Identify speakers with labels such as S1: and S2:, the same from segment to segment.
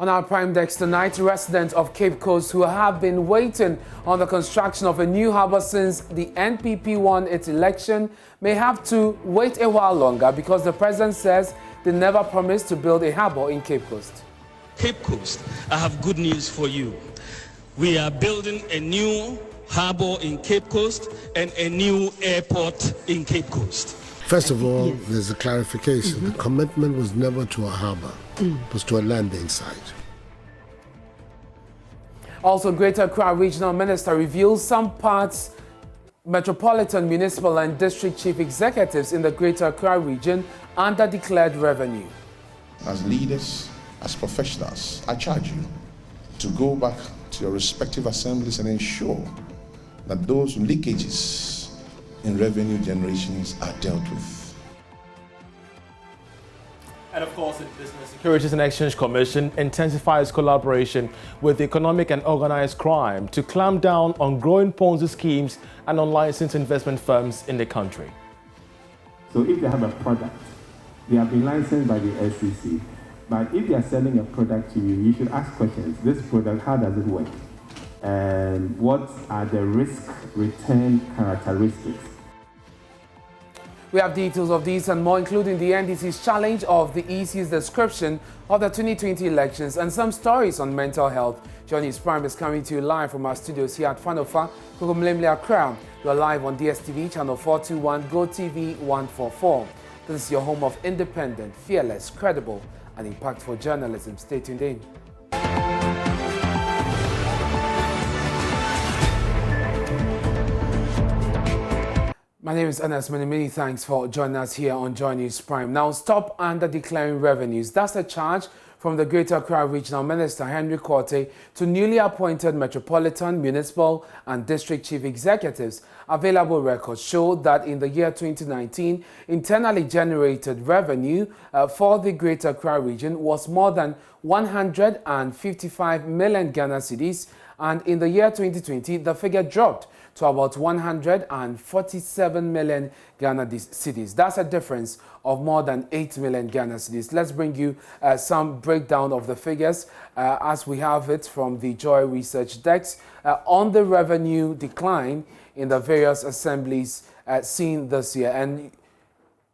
S1: On our Prime Desk tonight, residents of Cape Coast who have been waiting on the construction of a new harbour since the NPP won its election may have to wait a while longer because the president says they never promised to build a harbour in Cape Coast.
S2: Cape Coast, I have good news for you. We are building a new harbour in Cape Coast and a new airport in Cape Coast.
S3: First of all, there's a clarification. The commitment was never to a harbour. It was to a landing site.
S1: Also, Greater Accra Regional Minister reveals some parts Metropolitan, Municipal and District Chief Executives in the Greater Accra region under declared revenue.
S4: As leaders, as professionals, I charge you to go back to your respective assemblies and ensure that those leakages in revenue generations are dealt with.
S5: And of course, the Business Securities and Exchange Commission intensifies collaboration with economic and organized crime to clamp down on growing Ponzi schemes and unlicensed investment firms in the country.
S6: So if they have a product, they have been licensed by the SEC, but if they are selling a product to you, you should ask questions. This product, how does it work? And what are the risk-return characteristics?
S1: We have details of these and more, including the NDC's challenge of the EC's description of the 2020 elections and some stories on mental health. Johnny's Prime is coming to you live from our studios here at Fanofa, Kukumlemle, Accra. You are live on DSTV, channel 421, GoTV 144. This is your home of independent, fearless, credible, and impactful journalism. Stay tuned in. My name is Anas. Many thanks for joining us here on Joy News Prime. Now, stop under declaring revenues. That's a charge from the Greater Accra Regional Minister Henry Quartey to newly appointed Metropolitan, Municipal and District Chief Executives. Available records show that in the year 2019, internally generated revenue for the Greater Accra region was more than 155 million Ghana cedis, and in the year 2020, the figure dropped to about 147 million Ghana cedis. That's a difference of more than 8 million Ghana cedis. Let's bring you some breakdown of the figures as we have it from the Joy Research Desk on the revenue decline in the various assemblies seen this year. And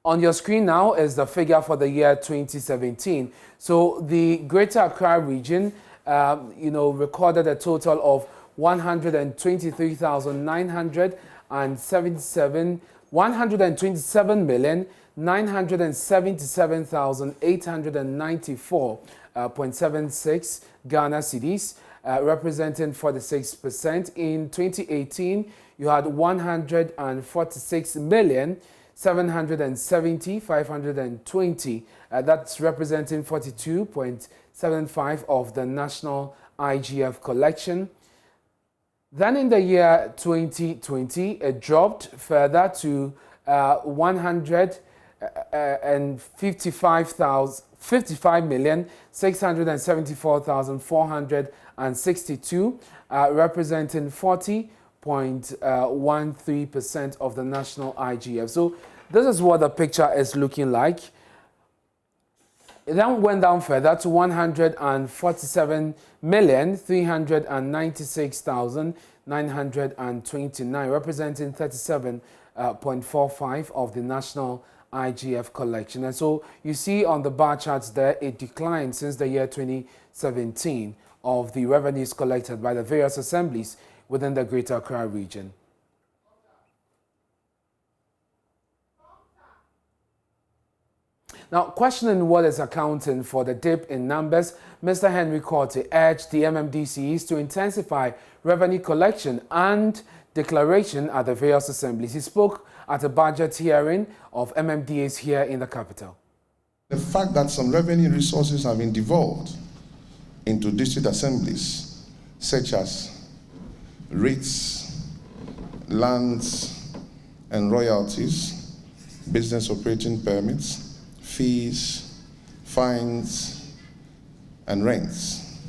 S1: on your screen now is the figure for the year 2017. So the Greater Accra region, recorded a total of 123,977,894.76 Ghana cedis, representing 46%. In 2018, you had 146,770,520. That's representing 42.75% of the national IGF collection. Then in the year 2020, it dropped further to 55,674,462, representing 40.13% of the national IGF. So this is what the picture is looking like. It then went down further to 147,396,929, representing 37.45% of the national IGF collection. And so you see on the bar charts there, it declined since the year 2017 of the revenues collected by the various assemblies within the Greater Accra region. Now, questioning what is accounting for the dip in numbers, Mr. Henry Quartey urged the MMDCs to intensify revenue collection and declaration at the various assemblies. He spoke at a budget hearing of MMDAs here in the capital.
S4: The fact that some revenue resources have been devolved into district assemblies, such as rates, lands and royalties, business operating permits, fees, fines, and rents,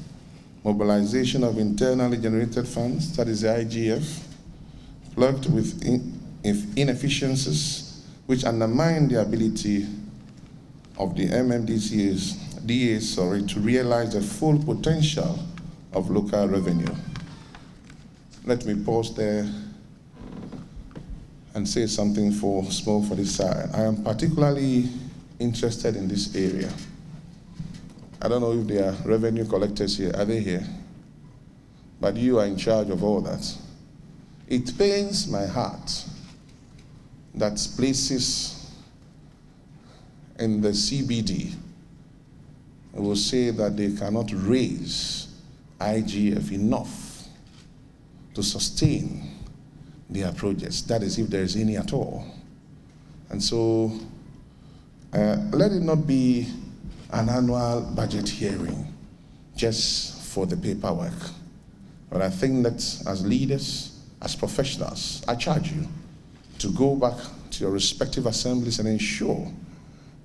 S4: mobilization of internally generated funds, that is the IGF, plugged with inefficiencies which undermine the ability of the MMDCs DAs, to realize the full potential of local revenue. Let me pause there and say something small for this side. I am particularly interested in this area. I don't know if there are revenue collectors here. Are they here? But you are in charge of all that. It pains my heart that places in the CBD will say that they cannot raise IGF enough to sustain their projects. That is, if there is any at all. And so, let it not be an annual budget hearing just for the paperwork. But I think that as leaders, as professionals, I charge you to go back to your respective assemblies and ensure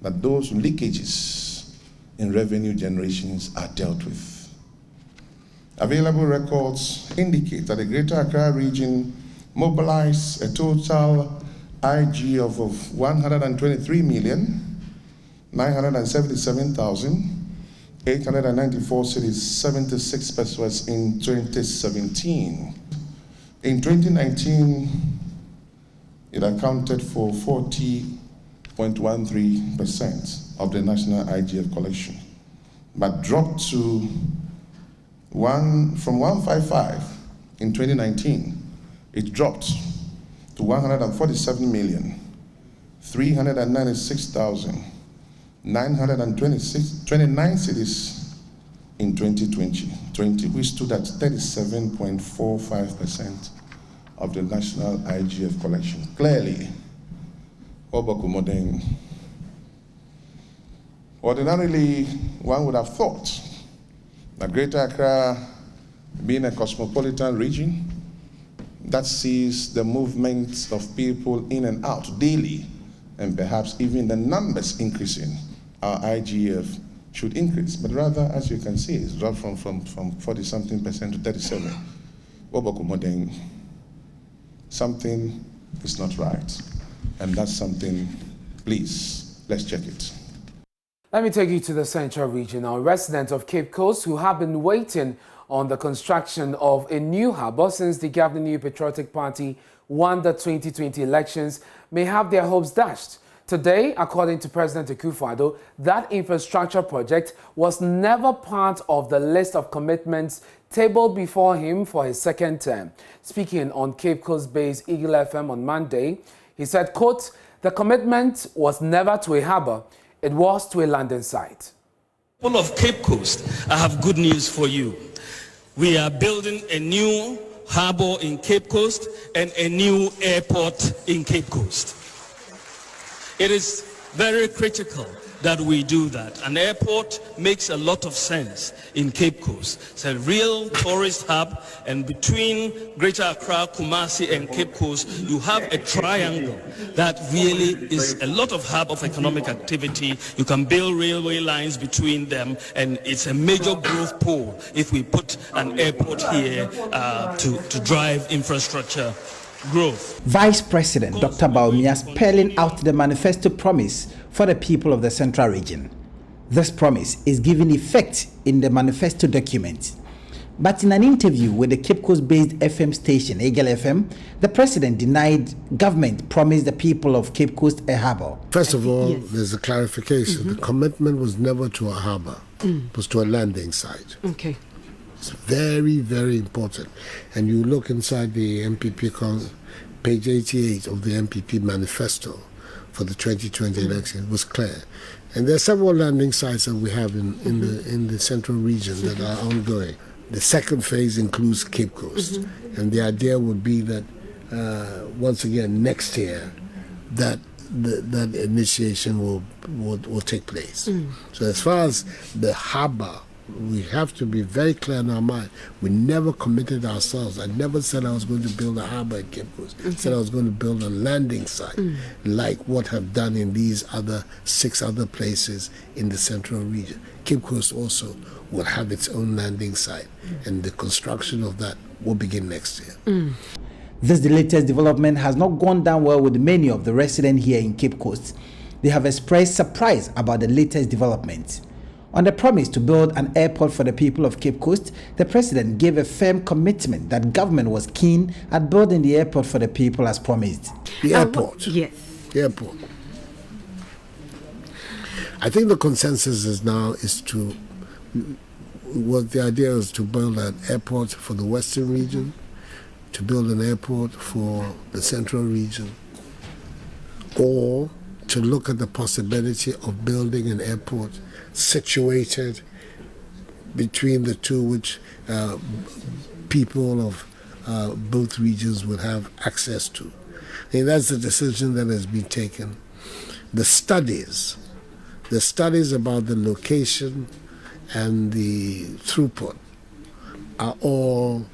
S4: that those leakages in revenue generations are dealt with. Available records indicate that the Greater Accra region mobilized a total IG of 123,977,894 cities, 76 pesos in 2017. In 2019, it accounted for 40.13% of the national IGF collection, but dropped to from 155 in 2019. It dropped to 147,396,929 cities in 2020, which stood at 37.45% of the national IGF collection. Clearly, ordinarily, one would have thought that Greater Accra, being a cosmopolitan region that sees the movements of people in and out daily, and perhaps even the numbers increasing, our IGF should increase. But rather, as you can see, it's dropped from 40-something% to 37. Something is not right. And that's something, please, let's check it.
S1: Let me take you to the Central Region now. Residents of Cape Coast who have been waiting on the construction of a new harbour since the governing New Patriotic Party won the 2020 elections may have their hopes dashed. Today, according to President Akufo-Addo, that infrastructure project was never part of the list of commitments tabled before him for his second term. Speaking on Cape Coast-based Eagle FM on Monday, he said, quote, "The commitment was never to a harbour, it was to a landing site."
S2: People of Cape Coast, I have good news for you. We are building a new harbour in Cape Coast and a new airport in Cape Coast. It is very critical that we do that. An airport makes a lot of sense in Cape Coast. It's a real tourist hub, and between Greater Accra, Kumasi, and Cape Coast, you have a triangle that really is a lot of hub of economic activity. You can build railway lines between them, and it's a major growth pole if we put an airport here to drive infrastructure growth.
S7: Vice President Dr. Bawumia spelling out the manifesto promise for the people of the Central Region. This promise is given effect in the manifesto document. But in an interview with the Cape Coast-based FM station, Eagle FM, the president denied government promised the people of Cape Coast a harbour.
S3: First of all, there's a clarification. The commitment was never to a harbour. It was to a landing site.
S8: Okay.
S3: It's very, very important. And you look inside the MPP, page 88 of the MPP manifesto for the 2020 election, it was clear. And there are several landing sites that we have in the Central Region that are ongoing. The second phase includes Cape Coast. And the idea would be that, once again, next year, that initiation will take place. So as far as the harbour, we have to be very clear in our mind. We never committed ourselves. I never said I was going to build a harbour in Cape Coast. I said I was going to build a landing site, like what I've done in these 6 other places in the Central Region. Cape Coast also will have its own landing site, and the construction of that will begin next year.
S7: This latest development has not gone down well with many of the residents here in Cape Coast. They have expressed surprise about the latest development. On the promise to build an airport for the people of Cape Coast, the president gave a firm commitment that government was keen at building the airport for the people as promised.
S3: The airport.
S8: Yes.
S3: The airport. I think the consensus is to the idea is to build an airport for the Western region, to build an airport for the Central region, or to look at the possibility of building an airport situated between the two, which people of both regions would have access to. And that's the decision that has been taken. The studies about the location and the throughput are all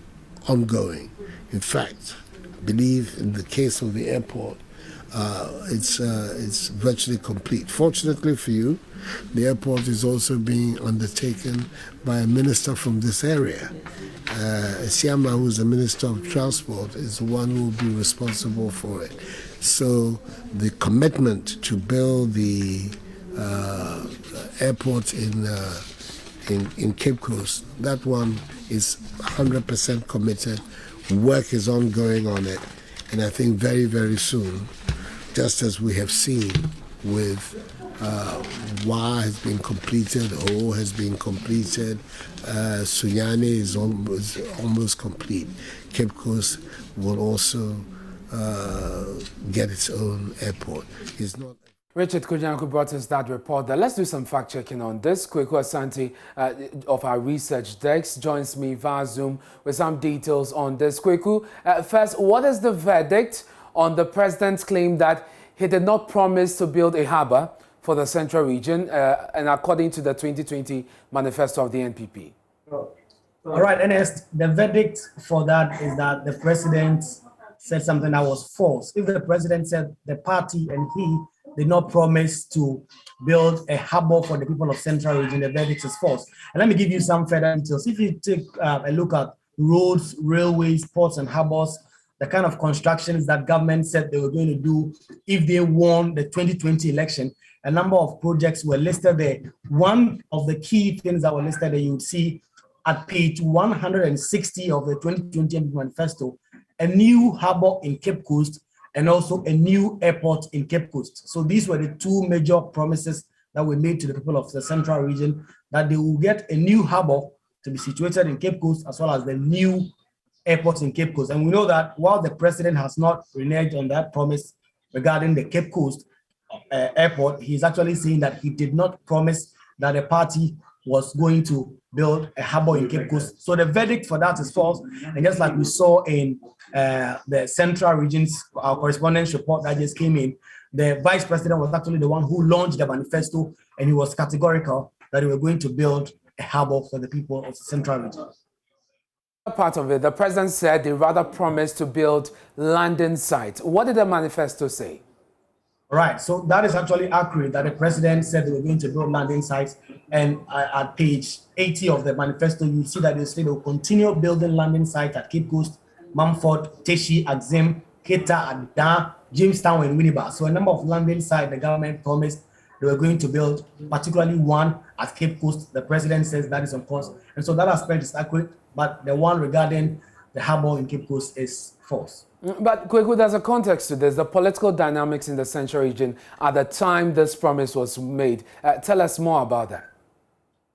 S3: ongoing. In fact, I believe in the case of the airport, it's virtually complete. Fortunately for you, the airport is also being undertaken by a minister from this area. Siama, who is the Minister of Transport, is the one who will be responsible for it. So the commitment to build the airport in Cape Coast, that one is 100% committed. Work is ongoing on it, and I think very, very soon, just as we have seen with WA has been completed, O has been completed, Sunyani is almost complete. Cape Coast will also get its own airport. It's not.
S1: Richard Kojanku brought us that report there. Let's do some fact-checking on this. Kweku Asante of our research desk joins me via Zoom with some details on this. Kweku, first, what is the verdict on the president's claim that he did not promise to build a harbour for the Central region, and according to the 2020 manifesto of the NPP?
S9: All right, Ernest, the verdict for that is that the president said something that was false. If the president said the party and he did not promise to build a harbour for the people of Central region, the verdict is false. And let me give you some further details. If you take a look at roads, railways, ports and harbours, the kind of constructions that government said they were going to do if they won the 2020 election, a number of projects were listed there. One of the key things that were listed there, you would see at page 160 of the 2020 manifesto, a new harbour in Cape Coast and also a new airport in Cape Coast. So these were the two major promises that were made to the people of the Central region, that they will get a new harbour to be situated in Cape Coast as well as the new airport in Cape Coast. And we know that while the president has not reneged on that promise regarding the Cape Coast airport, he's actually saying that he did not promise that the party was going to build a harbour in Cape Coast. So the verdict for that is false. And just like we saw in the Central region's correspondence report that just came in, the vice president was actually the one who launched the manifesto, and he was categorical that they were going to build a harbour for the people of the Central region.
S1: Part of it, the president said they rather promised to build landing sites. What did the manifesto say?
S9: Right, so that is actually accurate, that the president said they were going to build landing sites. And at page 80 of the manifesto, you see that they say they will continue building landing sites at Cape Coast, Mumford, Teshi, Axim, Keta, Adan, Jamestown, and Winneba. So a number of landing sites the government promised they were going to build, particularly one at Cape Coast. The president says that is on course. And so that aspect is accurate, but the one regarding the harbour in Cape Coast is false.
S1: But Kweku, there's a context to this, the political dynamics in the Central region at the time this promise was made. Tell us more about that.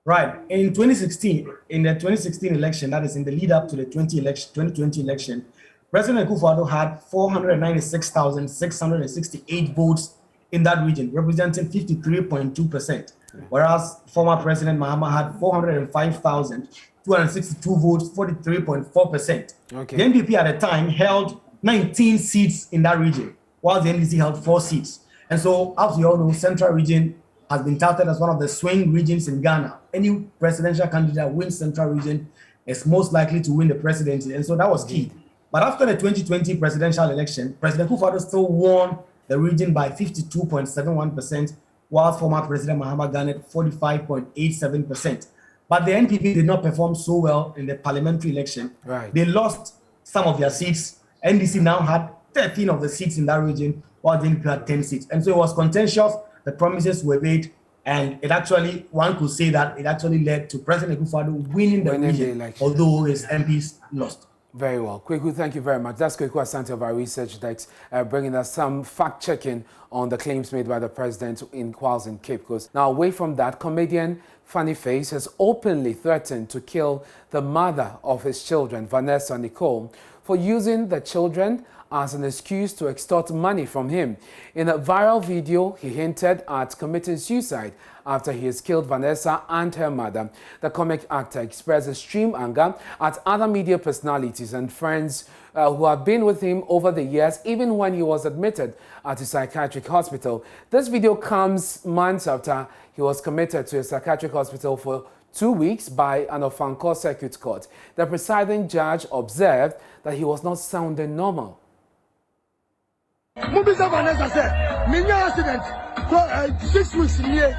S9: Right. In 2016, in the 2016 election, that is in the lead up to the 2020 election, President Akufo-Addo had 496,668 votes in that region, representing 53.2%, whereas former President Mahama had 405,262 votes, 43.4%.
S1: Okay.
S9: The NPP at the time held 19 seats in that region, while the NDC held 4 seats. And so, as you all know, Central region has been touted as one of the swing regions in Ghana. Any presidential candidate that wins Central region is most likely to win the presidency. And so that was key. But after the 2020 presidential election, President Akufo-Addo still won the region by 52.71%, while former President Mahama garnered 45.87%. But the NPP did not perform so well in the parliamentary election.
S1: Right.
S9: They lost some of their seats. NDC now had 13 of the seats in that region, while the NPP had 10 seats. And so it was contentious. The promises were made, And it actually, one could say that it actually led to President Akufo-Addo winning the election, although his MPs lost.
S1: Very well. Kweku, thank you very much. That's Kweku Asante of our research desk, bringing us some fact-checking on the claims made by the president in Kwales and Cape Coast. Now, away from that, comedian Funny Face has openly threatened to kill the mother of his children, Vanessa Nicole, for using the children as an excuse to extort money from him. In a viral video, he hinted at committing suicide after he has killed Vanessa and her mother. The comic actor expressed extreme anger at other media personalities and friends who have been with him over the years, even when he was admitted at a psychiatric hospital. This video comes months after he was committed to a psychiatric hospital for 2 weeks by an Ofankor Circuit Court. The presiding judge observed that he was not sounding normal.
S8: Mubisa Vanessa said, "Minya accident, 6 weeks in here.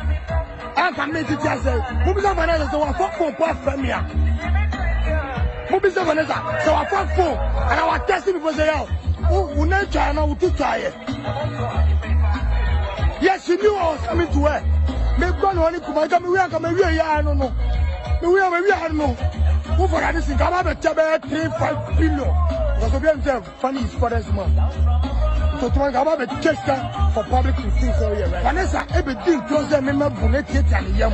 S8: I can make it just say, Mubisa Vanessa, so I fought for part premier. Mubisa Vanessa, so I fought for, and I was testing people say, oh, not try, and I will try it. Yes, she knew I was coming to her. Maybe God only come, I come, we are coming here, I don't know. We are no. Who for that is in Ghana, 3-5 billion. Because we have funny is for this month. So to about the church for public to think so here. Vanessa, everything close them member bonnet and yam.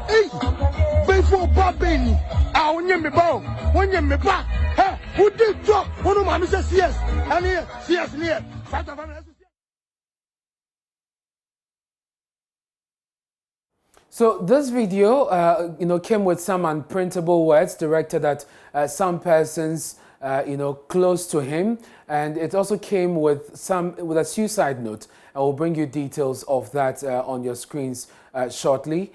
S8: Hey, before Babini, I want you me bow, when you me back. Hey, who did talk? One of my Mrs. CS, and here, CS near.
S1: So this video, came with some unprintable words directed at some persons, close to him, and it also came with a suicide note. I will bring you details of that on your screens shortly.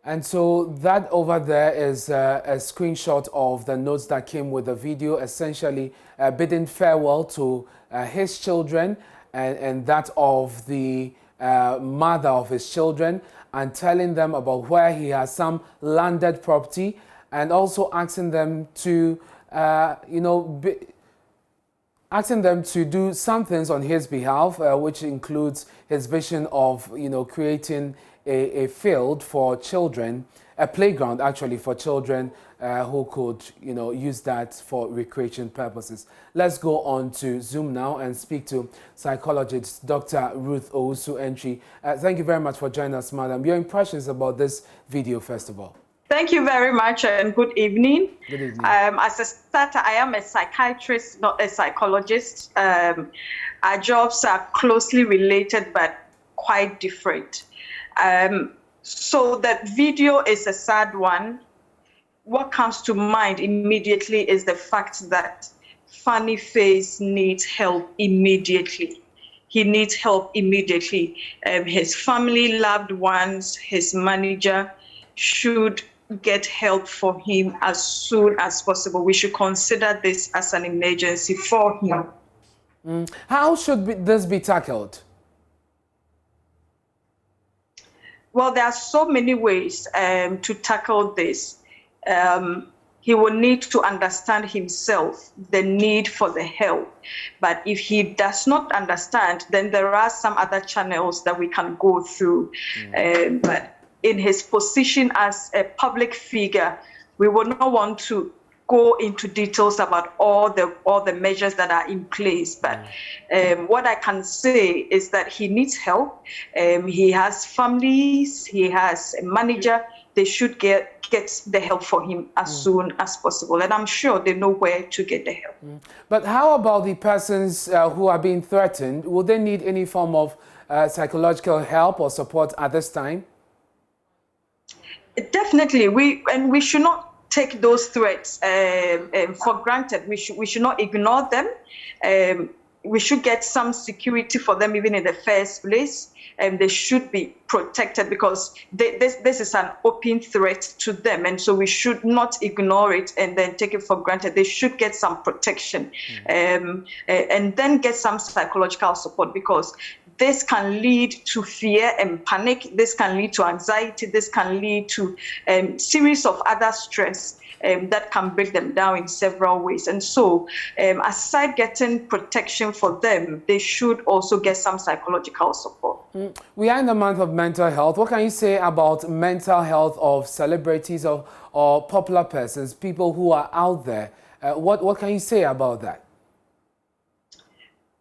S1: And so that over there is a screenshot of the notes that came with the video, essentially bidding farewell to his children and that of the mother of his children, and telling them about where he has some landed property, and also asking them to, asking them to do some things on his behalf, which includes his vision of, creating a field for children, a playground actually for children who could, use that for recreation purposes. Let's go on to Zoom now and speak to psychologist Dr. Ruth Owusu-Entry. Thank you very much for joining us, madam. Your impressions about this video, first of all.
S10: Thank you very much and good evening.
S1: Good evening.
S10: As a starter, I am a psychiatrist, not a psychologist. Our jobs are closely related but quite different. So that video is a sad one. What comes to mind immediately is the fact that Funny Face needs help immediately. He needs help immediately. His family, loved ones, his manager should get help for him as soon as possible. We should consider this as an emergency for him.
S1: How should this be tackled?
S10: Well, there are so many ways to tackle this. He will need to understand himself the need for the help. But if he does not understand, then there are some other channels that we can go through. But in his position as a public figure, we will not want to go into details about all the measures that are in place. But what I can say is that he needs help. He has families, he has a manager. They should get the help for him as soon as possible. And I'm sure they know where to get the help.
S1: But how about the persons who are being threatened? Will they need any form of psychological help or support at this time?
S10: Definitely. We should not take those threats for granted. We should not ignore them. We should get some security for them even in the first place. And they should be protected because this is an open threat to them. And so we should not ignore it and then take it for granted. They should get some protection and then get some psychological support, because this can lead to fear and panic. This can lead to anxiety. This can lead to a series of other stress that can break them down in several ways. And so aside getting protection for them, they should also get some psychological support.
S1: We are in the month of mental health. What can you say about mental health of celebrities or popular persons, people who are out there? What can you say about that?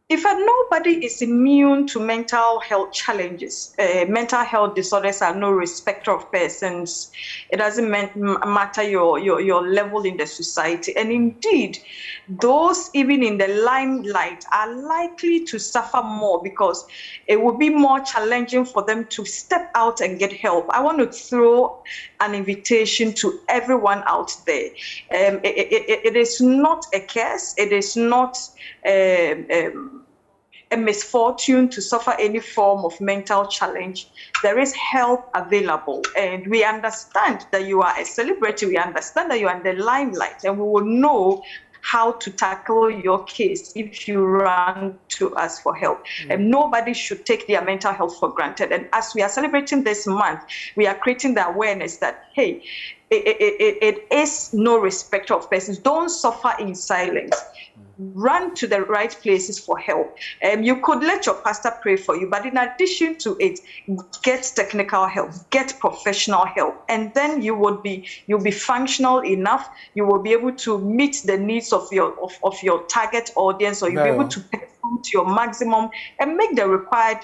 S10: In fact, nobody is immune to mental health challenges. Mental health disorders are no respecter of persons. It doesn't matter your level in the society. And indeed, those even in the limelight are likely to suffer more because it will be more challenging for them to step out and get help. I want to throw an invitation to everyone out there. It is not a curse. It is not a misfortune to suffer any form of mental challenge. There is help available, and we understand that you are a celebrity. We understand that you are in the limelight, and we will know how to tackle your case if you run to us for help. And nobody should take their mental health for granted. And as we are celebrating this month, we are creating the awareness that, hey, it is no respecter of persons. Don't suffer in silence. Run to the right places for help. You could let your pastor pray for you, but in addition to it, get technical help, get professional help, and then you'll be functional enough. You will be able to meet the needs of your target audience, or you'll be able to perform to your maximum and make the required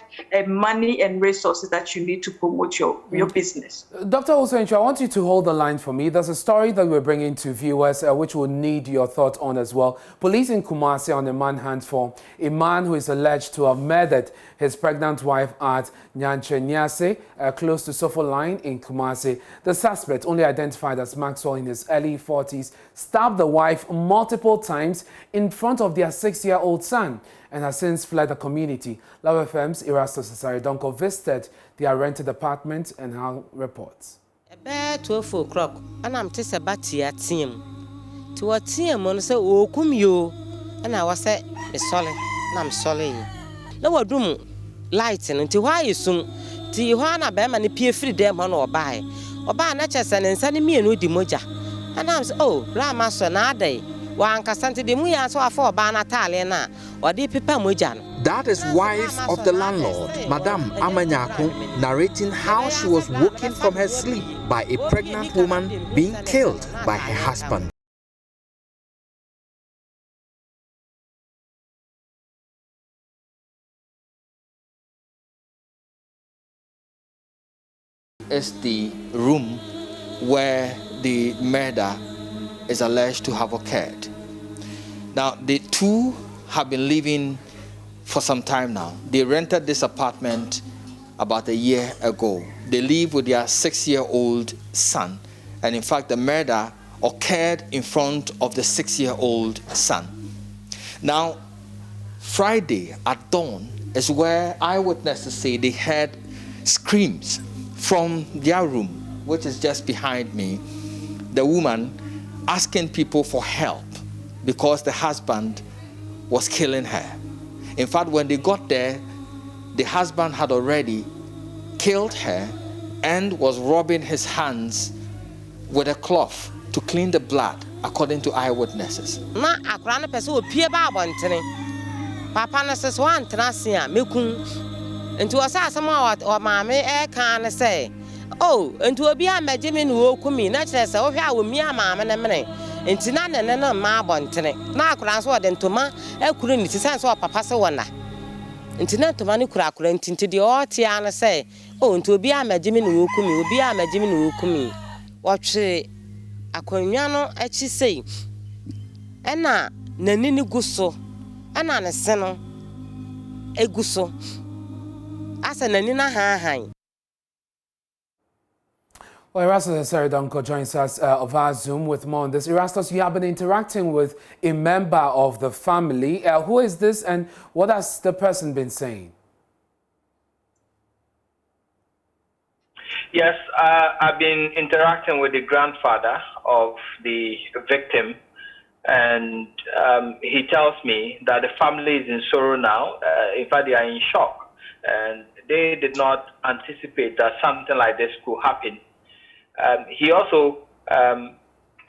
S10: money and resources that you need to promote your business.
S1: Dr. Osuenchu, I want you to hold the line for me. There's a story that we're bringing to viewers, which we'll need your thoughts on as well. Police in Kumasi on a manhunt for a man who is alleged to have murdered his pregnant wife at Nyanche Nyase, close to Sofo Line in Kumasi. The suspect, only identified as Maxwell in his early 40s, stabbed the wife multiple times in front of their 6-year-old son and has since fled the community. Love FM's Erastus Saridonko visited their rented apartment and now reports.
S11: About 12 o'clock, and I'm just about to team. To a team on say, oh, come you. And I was say, sorry, I'm sorry. No, what do lighting until why you soon. Tijuana Bam and peer free them on or buy natures and sending me a new demoja. And I'm oh, Rama Sonade. One Casanti de Muya so for Banataliana or the Pipamujan.
S12: That is wife of the landlord, Madame Amanyako, narrating how she was woken from her sleep by a pregnant woman being killed by her husband.
S13: Is the room where the murder is alleged to have occurred. Now, the two have been living for some time now. They rented this apartment about a year ago. They live with their 6-year-old son. And in fact, the murder occurred in front of the 6-year-old son. Now, Friday at dawn is where eyewitnesses say they heard screams from their room, which is just behind me. The woman asking people for help because the husband was killing her. In fact, when they got there, the husband had already killed her and was rubbing his hands with a cloth to clean the blood, according to eyewitnesses.
S11: Papa says one trasia, Mekun. And to us, somehow, or mammy, can say, oh, and to be a Benjamin who come in, not as so how we me a mamma and a minute. And Tinan and a marbon tonight. Now, Cransword and Toma, I couldn't sense what Papa so wonder. And Tinan to Manicra couldn't into the old Tiana say, oh, and to be a Benjamin who come, will be a Benjamin who come. Watch a coniano, as she say. And now, Nanini Gusso, and Anna Seno, a Gusso.
S1: Well, Erastus Saridonko joins us via Zoom with more on this. Erastus, you have been interacting with a member of the family. Who is this and what has the person been saying?
S14: Yes, I've been interacting with the grandfather of the victim, and he tells me that the family is in sorrow now. In fact, they are in shock. And they did not anticipate that something like this could happen. He also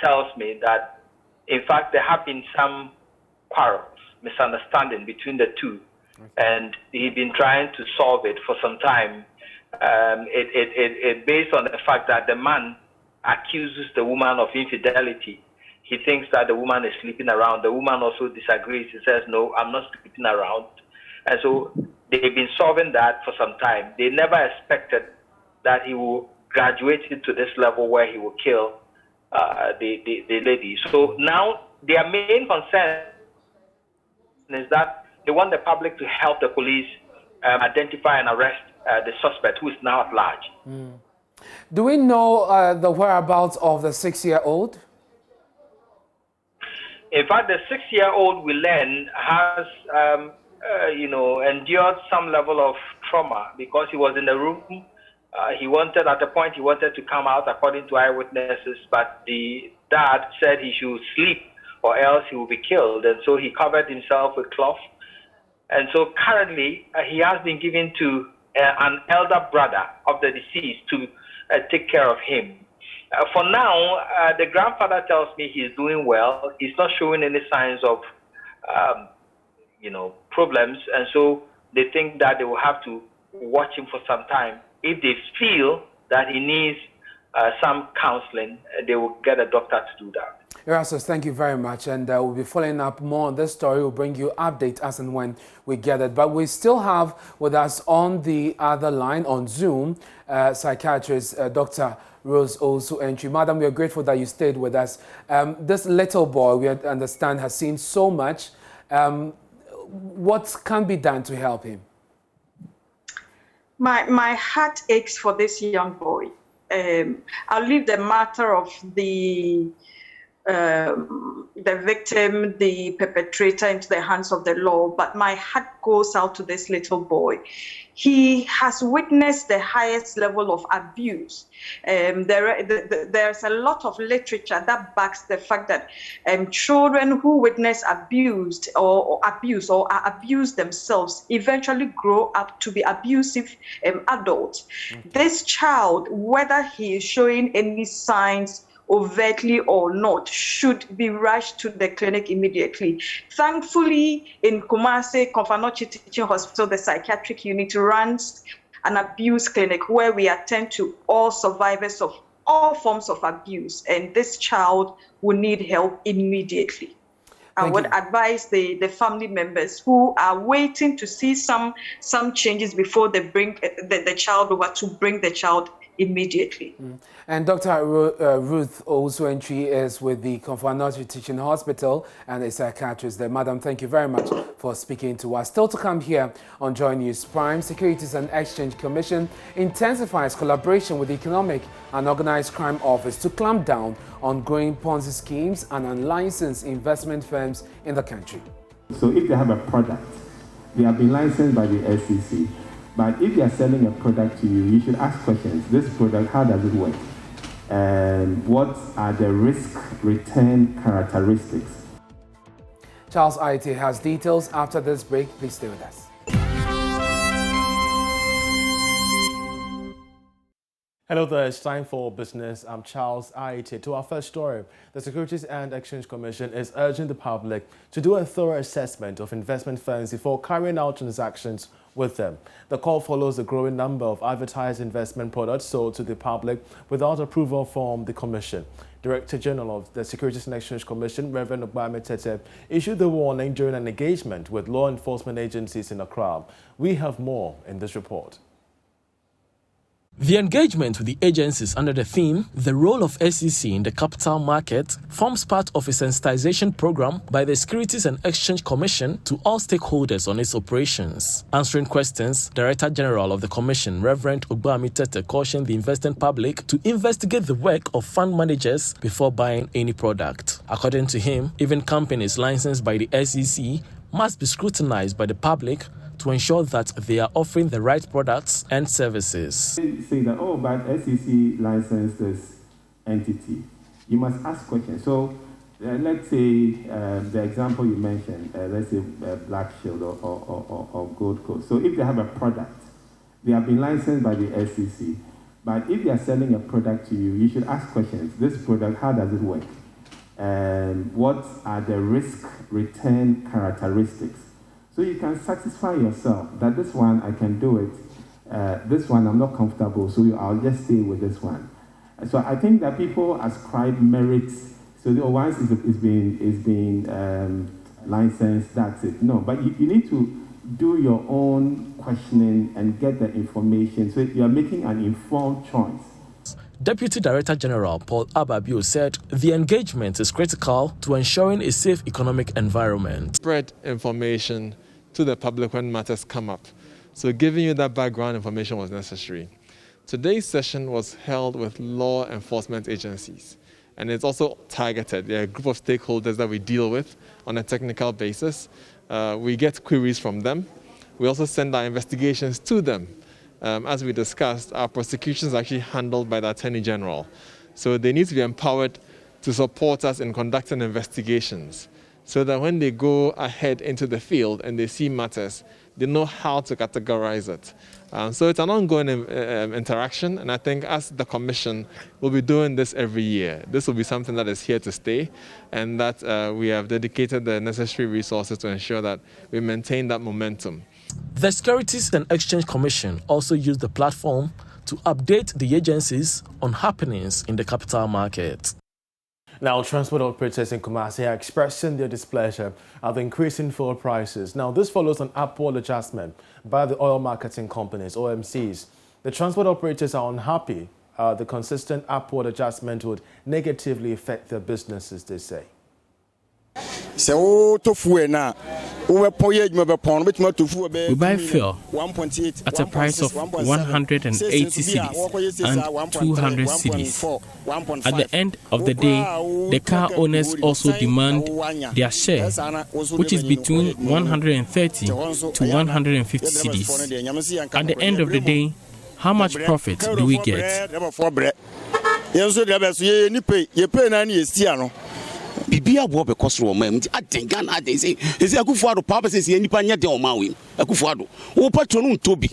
S14: tells me that, in fact, there have been some quarrels, misunderstanding between the two. and he'd been trying to solve it for some time. It based on the fact that the man accuses the woman of infidelity. He thinks that the woman is sleeping around. The woman also disagrees. He says, no, I'm not sleeping around. And so they've been solving that for some time. They never expected that he will graduate into this level where he will kill the lady. So now their main concern is that they want the public to help the police identify and arrest the suspect, who is now at large.
S1: Do we know the whereabouts of the 6-year-old?
S14: In fact, the 6-year-old, we learn, has endured some level of trauma because he was in the room. At a point, he wanted to come out, according to eyewitnesses, but the dad said he should sleep or else he will be killed. And so he covered himself with cloth. And so currently, he has been given to an elder brother of the deceased to take care of him. For now, the grandfather tells me he's doing well. He's not showing any signs of, problems. And so they think that they will have to watch him for some time. If they feel that he needs some counseling, they will get a doctor to do that.
S1: Erastus, thank you very much, and we'll be following up more on this story. We'll bring you updates as and when we get it. But we still have with us on the other line, on Zoom, psychiatrist Dr. Rose Owusu-Antwi. Madam, we are grateful that you stayed with us. This little boy, we understand, has seen so much. What can be done to help him?
S10: My heart aches for this young boy. I'll leave the matter of the victim, the perpetrator, into the hands of the law, but my heart goes out to this little boy. He has witnessed the highest level of abuse. There's a lot of literature that backs the fact that children who witness abuse or are abused themselves eventually grow up to be abusive adults. This child, whether he is showing any signs overtly or not, should be rushed to the clinic immediately. Thankfully, in Kumasi, Komfo Teaching Hospital, the psychiatric unit runs an abuse clinic where we attend to all survivors of all forms of abuse, and this child will need help immediately. I would advise the family members who are waiting to see some changes before they bring the child over to bring the child immediately.
S1: And Dr. Ruth Owusu-Antwi is with the Komfo Teaching Hospital and a psychiatrist there. Madam, thank you very much for speaking to us. Still to come here on Joy News Prime, Securities and Exchange Commission intensifies collaboration with the Economic and Organized Crime Office to clamp down on growing Ponzi schemes and unlicensed investment firms in the country.
S6: So if they have a product, they have been licensed by the SEC. But if they are selling a product to you, you should ask questions. This product, how does it work? And what are the risk-return characteristics?
S1: Charles Aite has details after this break. Please stay with us.
S5: Hello there, it's time for business. I'm Charles Aite. To our first story, the Securities and Exchange Commission is urging the public to do a thorough assessment of investment firms before carrying out transactions with them. The call follows the growing number of advertised investment products sold to the public without approval from the Commission. Director General of the Securities and Exchange Commission, Reverend Ogbami Tete, issued the warning during an engagement with law enforcement agencies in Accra. We have more in this report.
S15: The engagement with the agencies under the theme, The Role of SEC in the Capital Market, forms part of a sensitization program by the Securities and Exchange Commission to all stakeholders on its operations. Answering questions, Director General of the Commission, Reverend Ogbami Tete, cautioned the investing public to investigate the work of fund managers before buying any product. According to him, even companies licensed by the SEC must be scrutinized by the public to ensure that they are offering the right products and services.
S6: They say that, oh, but SEC licensed this entity. You must ask questions. So let's say the example you mentioned, let's say Black Shield or Gold Coast. So if they have a product, they have been licensed by the SEC. But if they are selling a product to you, you should ask questions. This product, how does it work? And what are the risk-return characteristics? So So you can satisfy yourself that this one I can do it, this one I'm not comfortable, so I'll just stay with this one. So I think that people ascribe merits. So once it's been licensed, that's it. No, but you need to do your own questioning and get the information. So you are making an informed choice.
S15: Deputy Director General Paul Ababio said the engagement is critical to ensuring a safe economic environment.
S16: Spread information to the public when matters come up. So giving you that background information was necessary. Today's session was held with law enforcement agencies, and it's also targeted. There are a group of stakeholders that we deal with on a technical basis. We get queries from them. We also send our investigations to them. As we discussed, our prosecutions are actually handled by the Attorney General. So they need to be empowered to support us in conducting investigations so that when they go ahead into the field and they see matters, they know how to categorize it. So it's an ongoing interaction, and I think as the Commission, we'll be doing this every year. This will be something that is here to stay, and that we have dedicated the necessary resources to ensure that we maintain that momentum.
S15: The Securities and Exchange Commission also used the platform to update the agencies on happenings in the capital market.
S5: Now, transport operators in Kumasi are expressing their displeasure at the increase in fuel prices. Now, this follows an upward adjustment by the oil marketing companies, OMCs. The transport operators are unhappy. The consistent upward adjustment would negatively affect their businesses, they say.
S17: We buy fuel at a price of 180 cedis and 200 cedis. At the end of the day, the car owners also demand their share, which is between 130 to 150 cedis. At the end of the day, how much profit do we get?
S18: Bibia bo be kosoro mam adenga na aden say esi Akufo-Addo papa say nipa nya den o ma we Akufo-Addo wo patro no ntobi.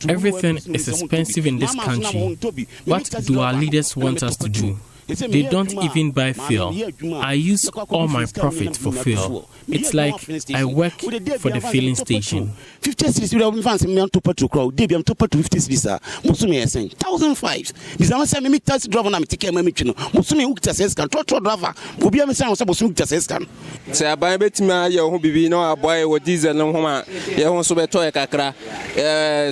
S17: Everything is expensive in this country. What do our leaders want us to do? They don't even buy fuel. I use all my profit for fuel. It's like I work for the filling station.
S18: 50 cities we fancy me to petrol crowd. Dey be am to petrol 50 cities ah. Musumi esen 1,005. Bizama say me taxi driver na me take me twino. Musumi who take scan trotro driver. Obi am say musumi take scan.
S19: Say aban betima ye ho bibi no aboy wo diesel no ho ma ye ho so beto e kakra.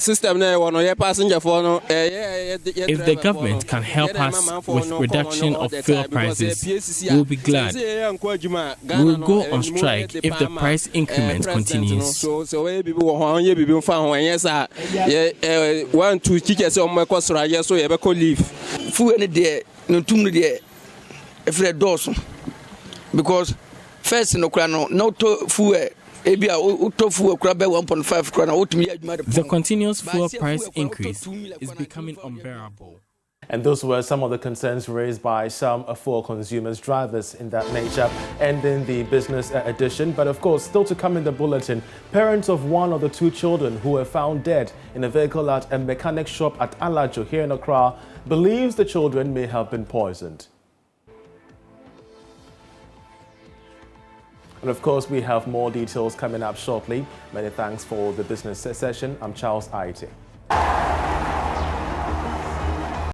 S19: System na wo no ye passenger for no
S17: If the government can help us with reduction of fuel prices, we will be glad. We will go on strike if the price increment continues.
S19: So one two tickets on my cost right so you have leave.
S18: Fu any there no tum there if the doors because first no to fu
S17: The continuous fuel price increase is becoming unbearable.
S5: And those were some of the concerns raised by some fuel consumers, drivers in that nature, ending the business edition. But of course, still to come in the bulletin, parents of one of the two children who were found dead in a vehicle at a mechanic shop at Alajo here in Accra believes the children may have been poisoned. And of course, we have more details coming up shortly. Many thanks for the business session. I'm Charles Aite.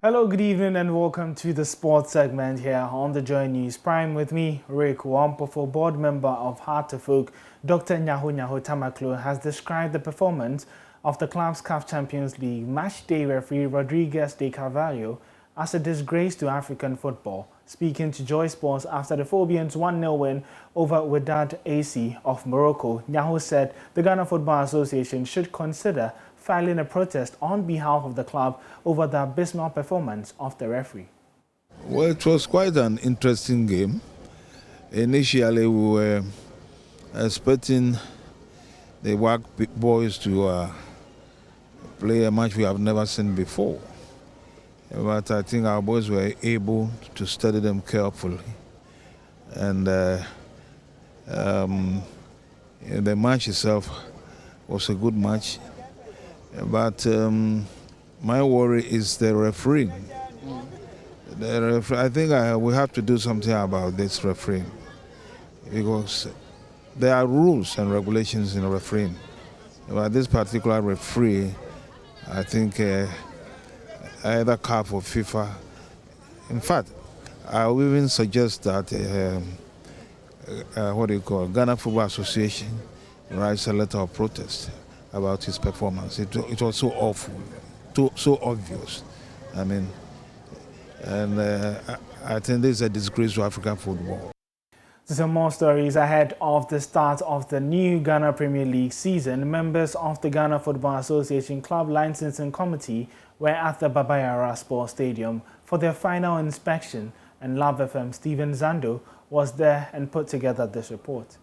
S20: Hello, good evening and welcome to the sports segment here on the Joy News Prime with me, Rick Wampofo, board member of Heart of Oak. Dr. Nyaho Tamaklo has described the performance of the club's CAF Champions League match day referee Rodriguez de Carvalho as a disgrace to African football. Speaking to Joy Sports after the Phobians 1-0 win over Wydad AC of Morocco, Nyaho said the Ghana Football Association should consider filing a protest on behalf of the club over the abysmal performance of the referee.
S21: Well, it was quite an interesting game. Initially, we were expecting the WAC boys to play a match we have never seen before. But I think our boys were able to study them carefully. And the match itself was a good match. But my worry is the refereeing. I think we have to do something about this refereeing. Because there are rules and regulations in refereeing. But this particular referee, I think either CAF or FIFA. In fact, I would even suggest that Ghana Football Association writes a letter of protest about his performance. It was so awful, so obvious. I mean, and I think this is a disgrace to African football.
S20: Some more stories ahead of the start of the new Ghana Premier League season. Members of the Ghana Football Association Club Licensing Committee were at the Baba Yara Sports Stadium for their final inspection, and Love FM Stephen Zando was there and put together this report.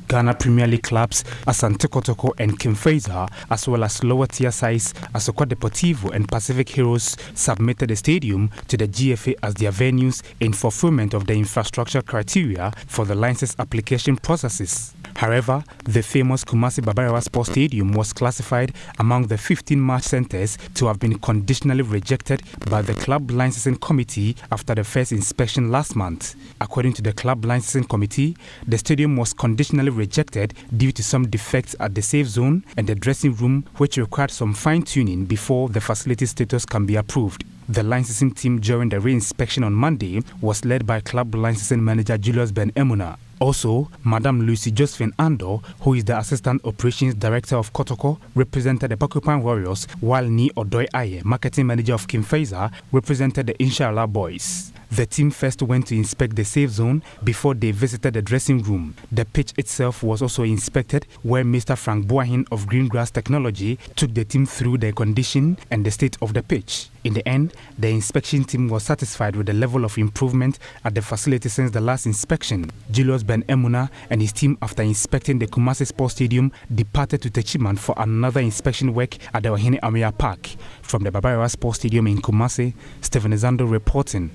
S4: Ghana Premier League clubs Asante Kotoko and Kimfesa, as well as lower tier sides Asoko Deportivo and Pacific Heroes, submitted the stadium to the GFA as their venues in fulfillment of the infrastructure criteria for the license application processes. However, the famous Kumasi Baba Yara Sports Stadium was classified among the 15 match centers to have been conditionally rejected by the Club Licensing Committee after the first inspection last month. According to the Club Licensing Committee, the stadium was conditionally rejected due to some defects at the safe zone and the dressing room, which required some fine-tuning before the facility status can be approved. The licensing team during the re-inspection on Monday was led by Club Licensing Manager Julius Ben Emuna. Also, Madam Lucy Josephine Ando, who is the Assistant Operations Director of Kotoko, represented the Porcupine Warriors, while Ni Odoi Aye, Marketing Manager of Kimfesa, represented the Inshallah Boys. The team first went to inspect the safe zone before they visited the dressing room. The pitch itself was also inspected, where Mr. Frank Boahin of Greengrass Technology took the team through the condition and the state of the pitch. In the end, the inspection team was satisfied with the level of improvement at the facility since the last inspection. Julius Ben Emuna and his team, after inspecting the Kumasi Sports Stadium, departed to Techiman for another inspection work at the Ohene Amia Park. From the Baba Yara Sports Stadium in Kumasi, Stephen Zando reporting.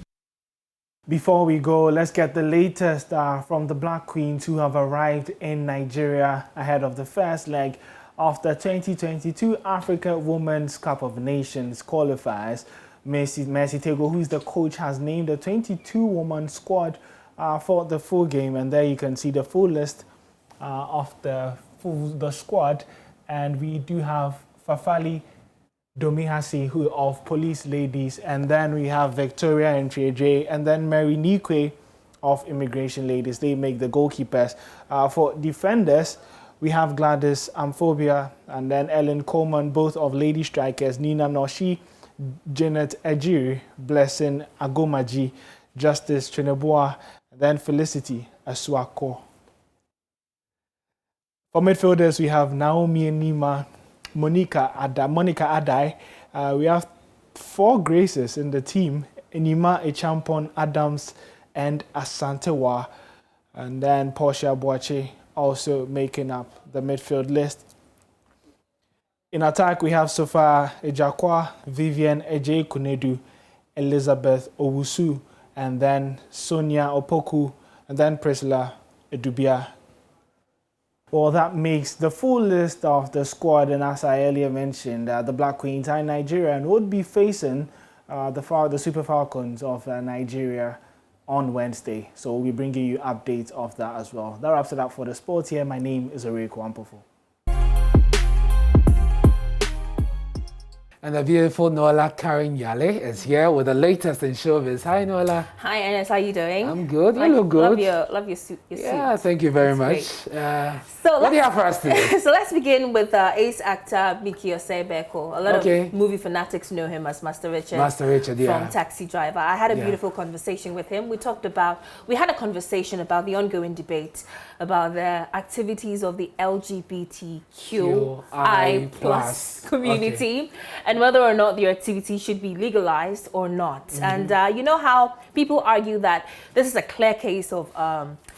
S20: Before we go, let's get the latest from the Black Queens who have arrived in Nigeria ahead of the first leg of the 2022 Africa Women's Cup of Nations qualifiers. Mercy Tego, who is the coach, has named a 22-woman squad for the full game, and there you can see the full list of the squad. And we do have Fafali Domihasi, who of Police Ladies, and then we have Victoria Ntreje, and then Mary Nikwe of Immigration Ladies. They make the goalkeepers. For defenders, we have Gladys Amphobia and then Ellen Coleman, both of Lady Strikers, Nina Noshi, Janet Ejiri, Blessing Agomaji, Justice Chineboa, and then Felicity Asuako. For midfielders, we have Naomi Nima, Monica Adai. We have 4 Graces in the team: Enima Echampon, Adams, and Asantewa. And then Portia Boache also making up the midfield list. In attack, we have Sofa Ejakwa, Vivian Eje Kunedu, Elizabeth Owusu, and then Sonia Opoku, and then Priscilla Edubia. Well, that makes the full list of the squad, and as I earlier mentioned, the Black Queens are in Nigeria and would be facing the Super Falcons of Nigeria on Wednesday. So we'll be bringing you updates of that as well. That wraps it up for the sports here. My name is Oreku Ampofo.
S1: And the beautiful Nola Karen Yale is here with the latest in showbiz. Hi, Nola.
S22: Hi, Ernest. How are you doing?
S1: I'm good. You look good.
S22: Love your suit.
S1: Yeah, thank you very much.
S22: So
S1: what do you have for us today?
S22: So let's begin with ace actor Mickey Osei-Beko. A lot of movie fanatics know him as Master Richard.
S1: Master Richard, yeah.
S22: From Taxi Driver. I had a beautiful conversation with him. We had a conversation about the ongoing debate about the activities of the LGBTQI plus community. And whether or not their activity should be legalized or not. And you know how people argue that this is a clear case of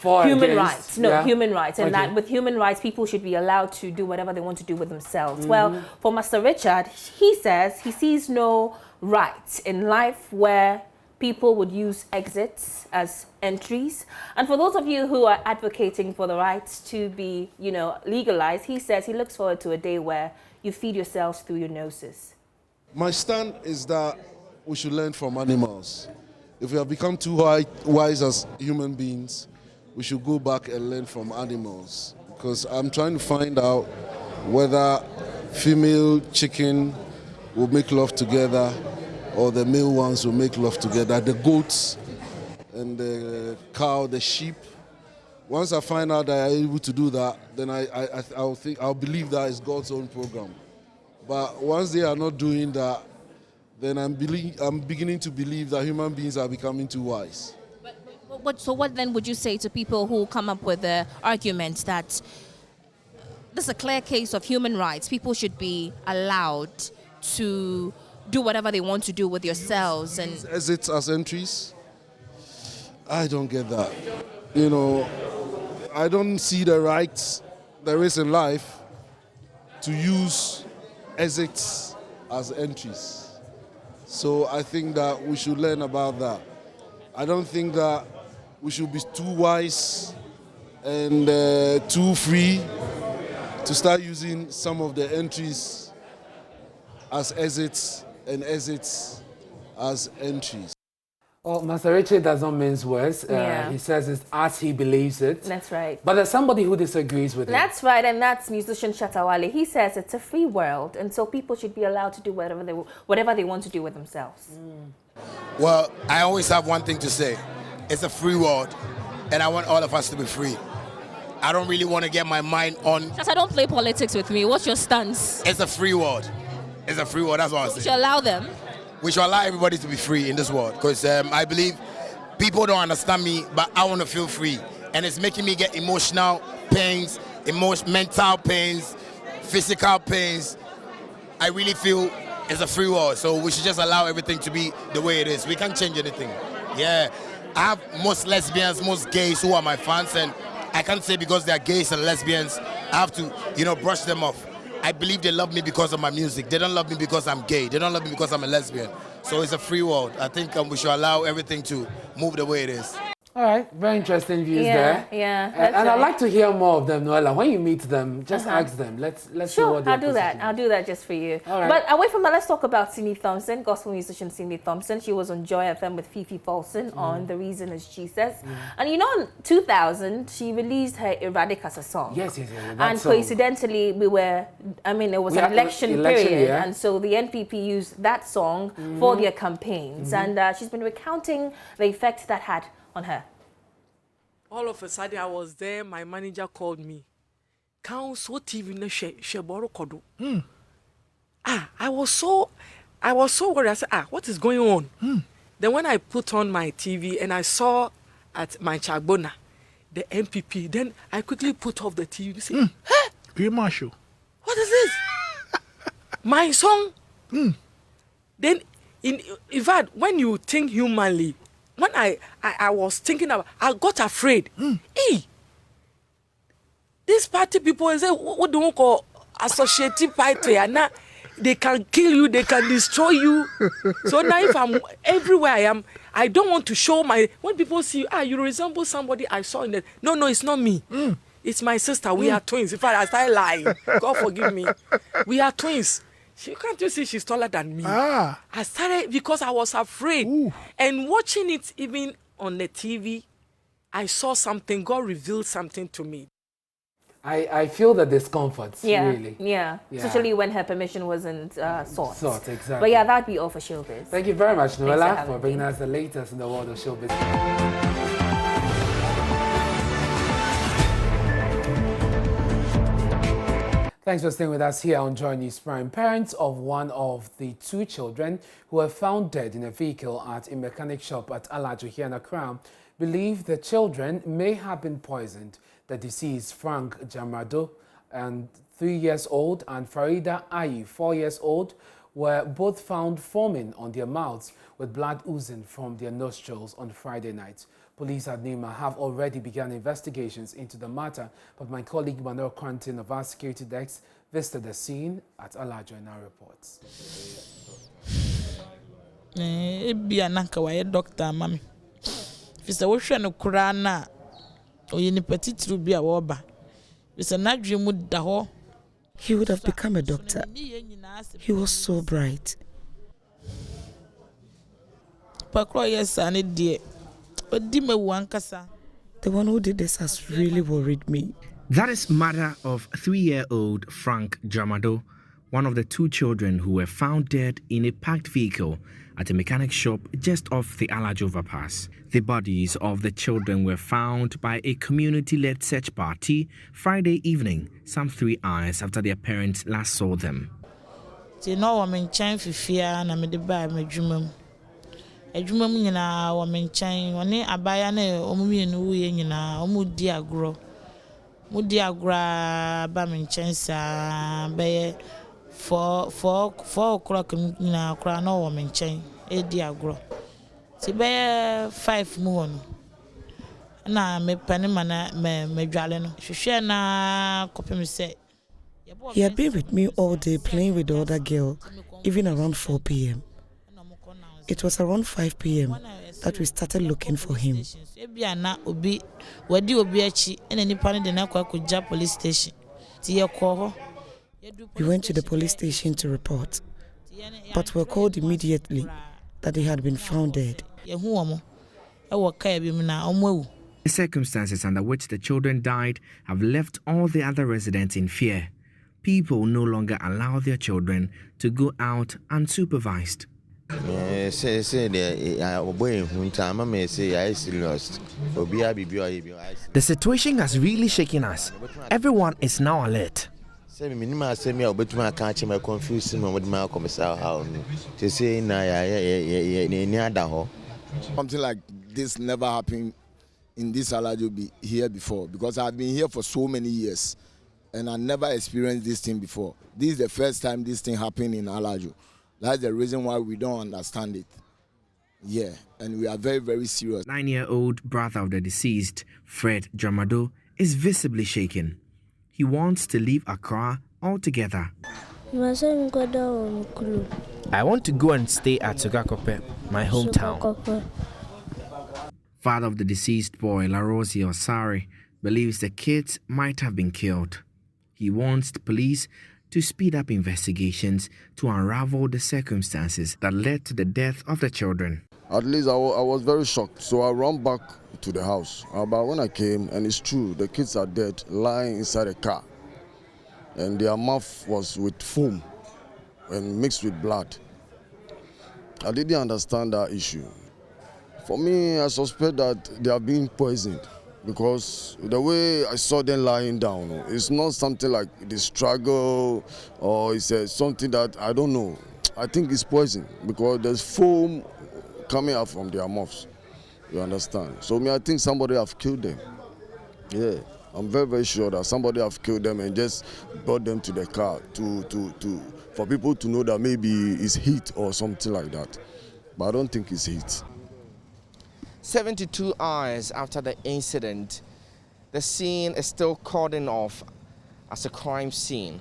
S22: human rights. No, human rights. And that with human rights, people should be allowed to do whatever they want to do with themselves. Well, for Master Richard, he says he sees no right in life where people would use exits as entries. And for those of you who are advocating for the rights to be, legalized, he says he looks forward to a day where you feed yourselves through your noses.
S23: My stand is that we should learn from animals. If we have become too wise as human beings, we should go back and learn from animals. because I'm trying to find out whether female chicken will make love together or the male ones will make love together, the goats and the cow, the sheep. Once I find out that I'm able to do that, then I'll believe that is God's own program. But once they are not doing that, then I'm beginning to believe that human beings are becoming too wise.
S2: So what then would you say to people who come up with the argument that this is a clear case of human rights? People should be allowed to do whatever they want to do with yourselves. And
S23: exits as entries? I don't get that. You know, I don't see the rights there is in life to use exits as entries. So I think that we should learn about that. I don't think that we should be too wise and too free to start using some of the entries as exits and exits as entries.
S1: Well, Master Richard does not mince words. He says it as he believes it.
S22: That's right.
S1: But there's somebody who disagrees with him.
S22: That's right, and that's musician Shatta Wale. He says it's a free world, and so people should be allowed to do whatever they want to do with themselves.
S3: Well, I always have one thing to say. It's a free world, and I want all of us to be free. I don't really want to get my mind on...
S2: Shatta, don't play politics with me. What's your stance?
S3: It's a free world. It's a free world, that's what I'm saying.
S2: We should allow them.
S3: We should allow everybody to be free in this world, because I believe people don't understand me, but I want to feel free. And it's making me get emotional pains, mental pains, physical pains. I really feel it's a free world, so we should just allow everything to be the way it is. We can't change anything. Yeah, I have most lesbians, most gays who are my fans, and I can't say because they are gays and lesbians, I have to, brush them off. I believe they love me because of my music. They don't love me because I'm gay. They don't love me because I'm a lesbian. So it's a free world. I think we should allow everything to move the way it is.
S1: All right, very interesting views there.
S22: Yeah,
S1: and I'd like to hear more of them, Noella. When you meet them, just ask them. Let's see what they're
S22: I'll do that. I'll do that just for you.
S1: All right.
S22: But away from that, let's talk about Cindy Thompson, gospel musician Cindy Thompson. She was on Joy FM with Fifi Paulson on The Reason Is Jesus. And in 2000, she released her Erratic as a song.
S1: Yes.
S22: And coincidentally, it was an election period. Yeah. And so the NPP used that song for their campaigns. And she's been recounting the effect that had on her.
S7: All of a sudden, I was there. My manager called me. Council TV ne sheboro kodo. I was so worried. I said, what is going on? Then when I put on my TV and I saw at my Chagbona the NPP, then I quickly put off the TV. Say,
S24: Green Marshall.
S7: What is this? My song. Then, in fact, when you think humanly. When I was thinking about, I got afraid. Hey, these party people say, what do you call associative party? And now they can kill you, they can destroy you. So now if I'm everywhere I am, I don't want to show when people see you resemble somebody I saw in the, no, it's not me. It's my sister. We are twins. In fact, I started lying. God forgive me. We are twins. Can't you see she's taller than me? I started because I was afraid. And watching it even on the TV, I saw something. God revealed something to me.
S1: I feel the discomfort, really.
S22: Yeah, especially when her permission wasn't sought.
S1: Exactly.
S22: But yeah, that'd be all for Showbiz.
S1: Thank you very much, Noella, for bringing us the latest in the world of showbiz. Thanks for staying with us here on Joy News Prime. Parents of one of the two children who were found dead in a vehicle at a mechanic shop at Alajo here in Accra believe the children may have been poisoned. The deceased, Frank Jamrado, and 3 years old, and Farida Ayi, 4 years old, were both found foaming on their mouths with blood oozing from their nostrils on Friday night. Police at Nima have already begun investigations into the matter, but my colleague Manuel Quentin of our security desk visited the scene at Alajo in our reports.
S25: Doctor, mommy. If it's a ocean of Kurana, or any petit rubia woba, it's a dream with the
S26: he would have become a doctor. He was so bright.
S25: Pakro, yes, I dear. But Dima Wankasa.
S26: The one who did this has really worried me.
S8: That is mother of 3-year-old Frank Dramado, one of the 2 children who were found dead in a parked vehicle at a mechanic shop just off the Alajo overpass. The bodies of the children were found by a community-led search party Friday evening, some 3 hours after their parents last saw them.
S25: You know, I'm in China for fear and I'm in the bar, my dream. A dream, you know, I'm in China. When I buy an omu and we, you know, omu diagro. Mudiagra Bamin Chensa Bay 4 o'clock in a crown or woman chain, a diagro. Tibay 5 moon. Na me Panamana me Jaleno. Shushana copy me say.
S26: He had been with me all day playing with the other girl, even around 4 p.m. It was around 5 p.m. that we started looking for him.
S25: We went to
S26: the police station to report, but were called immediately that he had been found dead.
S8: The circumstances under which the children died have left all the other residents in fear. People no longer allow their children to go out unsupervised.
S9: The
S8: situation has really shaken us. Everyone is now alert.
S9: Something
S3: like this never happened in this Alajo here before, because I've been here for so many years and I never experienced this thing before. This is the first time this thing happened in Alajo. That's the reason why we don't understand it. Yeah, and we are very, very serious.
S8: 9-year-old brother of the deceased, Fred Dramado, is visibly shaken. He wants to leave Accra altogether.
S11: I want to go and stay at Sugakope, my hometown.
S8: Father of the deceased boy, Larosi Osari, believes the kids might have been killed. He wants the police to speed up investigations to unravel the circumstances that led to the death of the children.
S23: At least I was very shocked, so I ran back to the house. But when I came, and it's true, the kids are dead, lying inside a car. And their mouth was with foam and mixed with blood. I didn't understand that issue. For me, I suspect that they are being poisoned, because the way I saw them lying down, it's not something like the struggle or it's something that I don't know. I think it's poison because there's foam coming out from their mouths. You understand? So I think somebody have killed them. Yeah, I'm very, very sure that somebody have killed them and just brought them to the car for people to know that maybe it's heat or something like that. But I don't think it's heat.
S11: 72 hours after the incident, the scene is still cordoned off as a crime scene.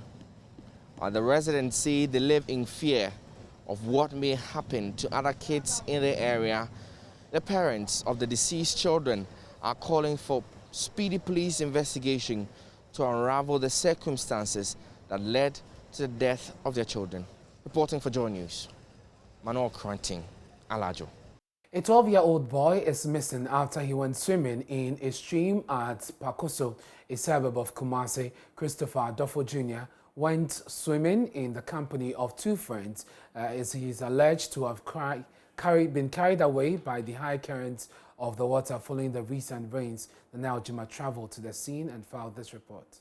S11: The residents say they live in fear of what may happen to other kids in the area. The parents of the deceased children are calling for speedy police investigation to unravel the circumstances that led to the death of their children. Reporting for Joy News, Manuel Cranting, Alajo.
S1: A 12-year-old boy is missing after he went swimming in a stream at Pakoso, a suburb of Kumasi. Christopher Adofo Jr. went swimming in the company of 2 friends. He is alleged to have been carried away by the high currents of the water following the recent rains. The Nile Jima traveled to the scene and filed this report.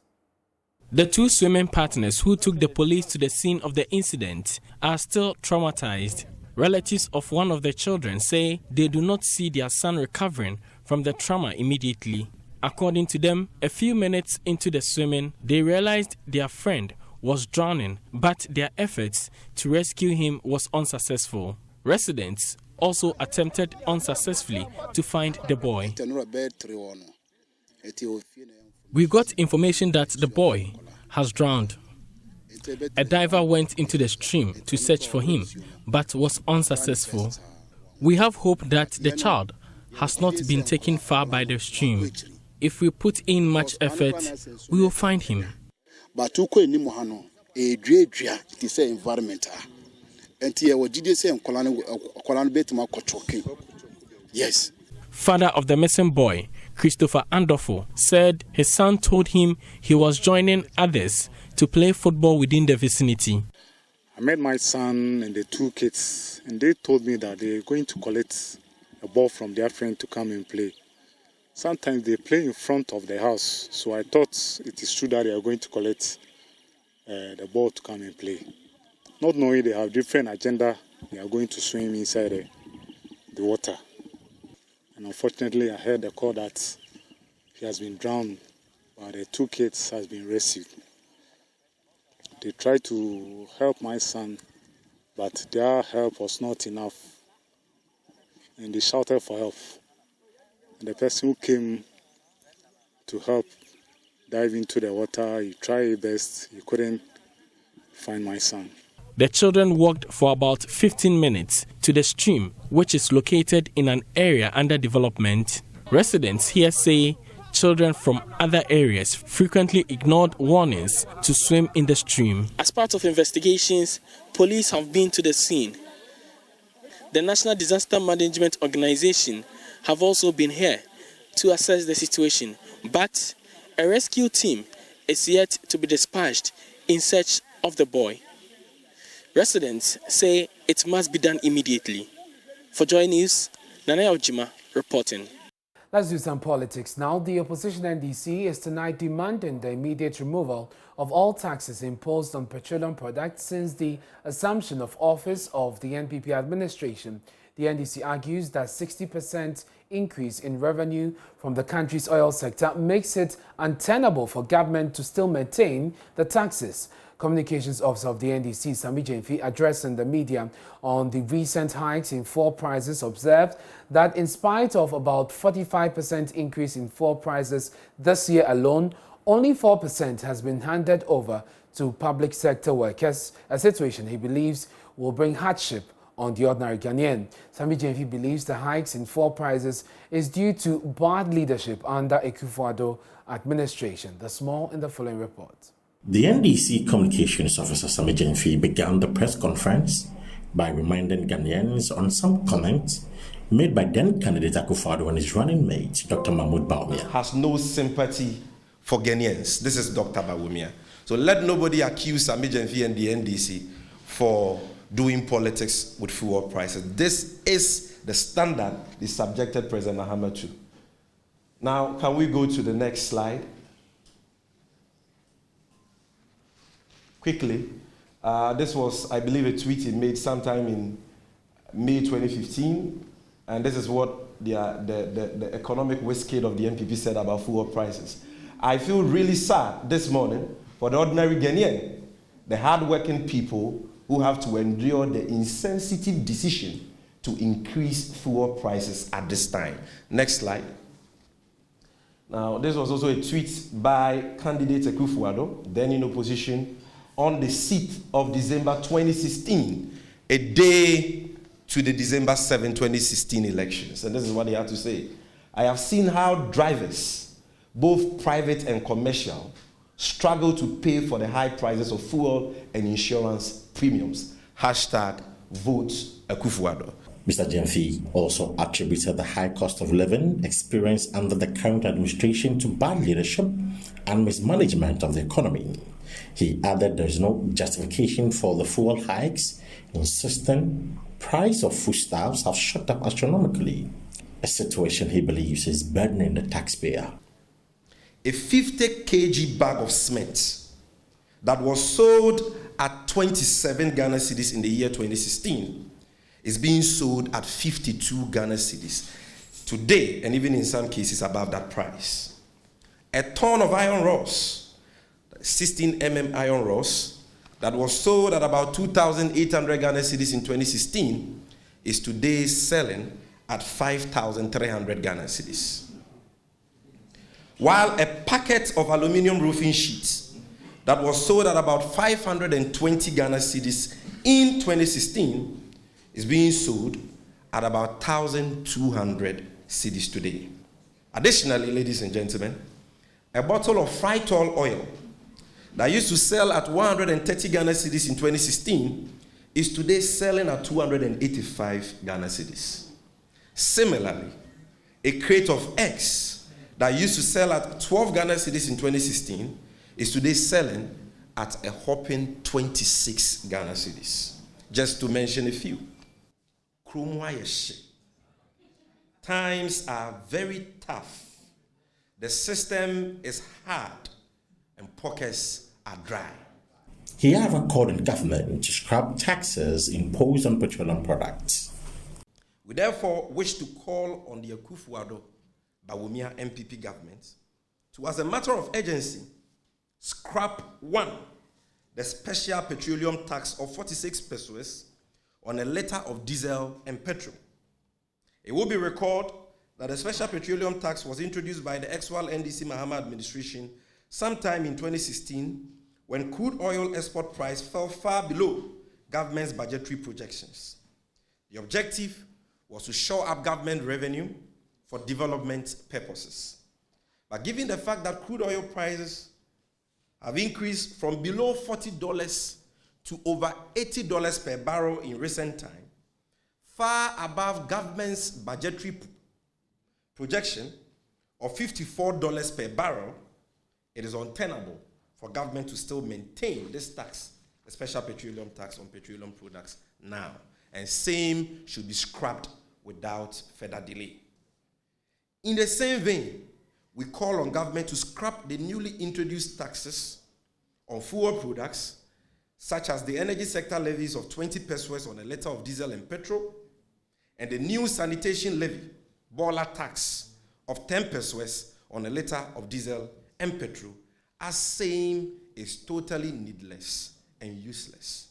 S17: The 2 swimming partners who took the police to the scene of the incident are still traumatized. Relatives of one of the children say they do not see their son recovering from the trauma immediately. According to them, a few minutes into the swimming, they realized their friend was drowning, but their efforts to rescue him was unsuccessful. Residents also attempted unsuccessfully to find the boy. We got information that the boy has drowned. A diver went into the stream to search for him, but was unsuccessful. We have hope that the child has not been taken far by the stream. If we put in much effort, we will find him.
S23: Yes.
S17: Father of the missing boy, Christopher Andofo, said his son told him he was joining others to play football within the vicinity.
S6: I met my son and the two kids, and they told me that they're going to collect a ball from their friend to come and play. Sometimes they play in front of the house, so I thought it is true that they are going to collect the ball to come and play. Not knowing they have different agenda, they are going to swim inside the water. And unfortunately, I heard the call that he has been drowned, but the two kids has been rescued. They tried to help my son, but their help was not enough. And they shouted for help. And the person who came to help dive into the water, he tried his best, he couldn't find my son.
S17: The children walked for about 15 minutes to the stream, which is located in an area under development. Residents here say children from other areas frequently ignored warnings to swim in the stream.
S10: As part of investigations, police have been to the scene. The National Disaster Management Organization have also been here to assess the situation, but a rescue team is yet to be dispatched in search of the boy. Residents say it must be done immediately. For Joy News, Nana Ojima reporting.
S1: Let's do some politics now. The opposition NDC is tonight demanding the immediate removal of all taxes imposed on petroleum products since the assumption of office of the NPP administration. The NDC argues that 60% increase in revenue from the country's oil sector makes it untenable for government to still maintain the taxes. Communications Officer of the NDC, Sami Jenfi, addressing the media on the recent hikes in fuel prices, observed that in spite of about 45% increase in fuel prices this year alone, only 4% has been handed over to public sector workers, a situation he believes will bring hardship on the ordinary Ghanaian. Sami Jenfi believes the hikes in fuel prices is due to bad leadership under Akufo-Addo administration. There's more in the following report.
S12: The NDC Communications Officer Sami Jenfi began the press conference by reminding Ghanaians on some comments made by then candidate Akufo-Addo and his running mate, Dr. Mahmoud Bawumia.
S13: Has no sympathy for Ghanaians. This is Dr. Bawumia. So let nobody accuse Sami Jenfi and the NDC for doing politics with fuel prices. This is the standard they subjected President Mahama to. Now, can we go to the next slide? Quickly, this was, I believe, a tweet he made sometime in May 2015, and this is what the economic whiskey of the NPP said about fuel prices. I feel really sad this morning for the ordinary Ghanaian, the hard-working people who have to endure the insensitive decision to increase fuel prices at this time. Next slide. Now, this was also a tweet by candidate Akufo-Addo, then in opposition, on the 6th of December 2016, a day to the December 7, 2016 elections. And this is what he had to say. I have seen how drivers, both private and commercial, struggle to pay for the high prices of fuel and insurance premiums. Hashtag vote Akufo-Addo.
S12: Mr. Jenfi also attributed the high cost of living experienced under the current administration to bad leadership and mismanagement of the economy. He added there is no justification for the fuel hikes, insisting price of foodstuffs have shot up astronomically, a situation he believes is burdening the taxpayer.
S13: A 50 kg bag of cement that was sold at 27 Ghana cedis in the year 2016 is being sold at 52 Ghana cedis today, and even in some cases above that price. A ton of iron rods, 16 mm iron rods, that was sold at about 2,800 Ghana cedis in 2016 is today selling at 5,300 Ghana cedis. While a packet of aluminium roofing sheets that was sold at about 520 Ghana cedis in 2016 is being sold at about 1,200 cedis today. Additionally, ladies and gentlemen, a bottle of Frytol oil that used to sell at 130 Ghana cedis in 2016 is today selling at 285 Ghana cedis. Similarly, a crate of eggs that used to sell at 12 Ghana cedis in 2016 is today selling at a whopping 26 Ghana cedis. Just to mention a few. Times are very tough. The system is hard and pockets are dry.
S12: He have called on government to scrap taxes imposed on petroleum products.
S13: We therefore wish to call on the Akufo-Addo Bawumia MPP government to, as a matter of urgency, scrap 1, the special petroleum tax of 46 pesos on a litre of diesel and petrol. It will be recalled that the special petroleum tax was introduced by the ex-Wal NDC Mahama administration sometime in 2016 when crude oil export price fell far below government's budgetary projections. The objective was to shore up government revenue for development purposes. But given the fact that crude oil prices have increased from below $40 to over $80 per barrel in recent time, far above government's budgetary projection of $54 per barrel, it is untenable for government to still maintain this tax, the special petroleum tax on petroleum products now, and same should be scrapped without further delay. In the same vein, we call on government to scrap the newly introduced taxes on fuel products, such as the energy sector levies of 20 pesos on a litre of diesel and petrol, and the new sanitation levy, boiler tax, of 10 pesos on a litre of diesel and petrol, as same is totally needless and useless.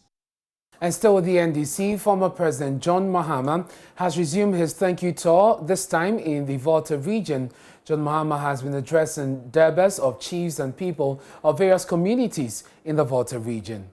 S1: And still with the NDC, former President John Mahama has resumed his thank you tour, this time in the Volta region. John Mahama has been addressing derbers of chiefs and people of various communities in the Volta region.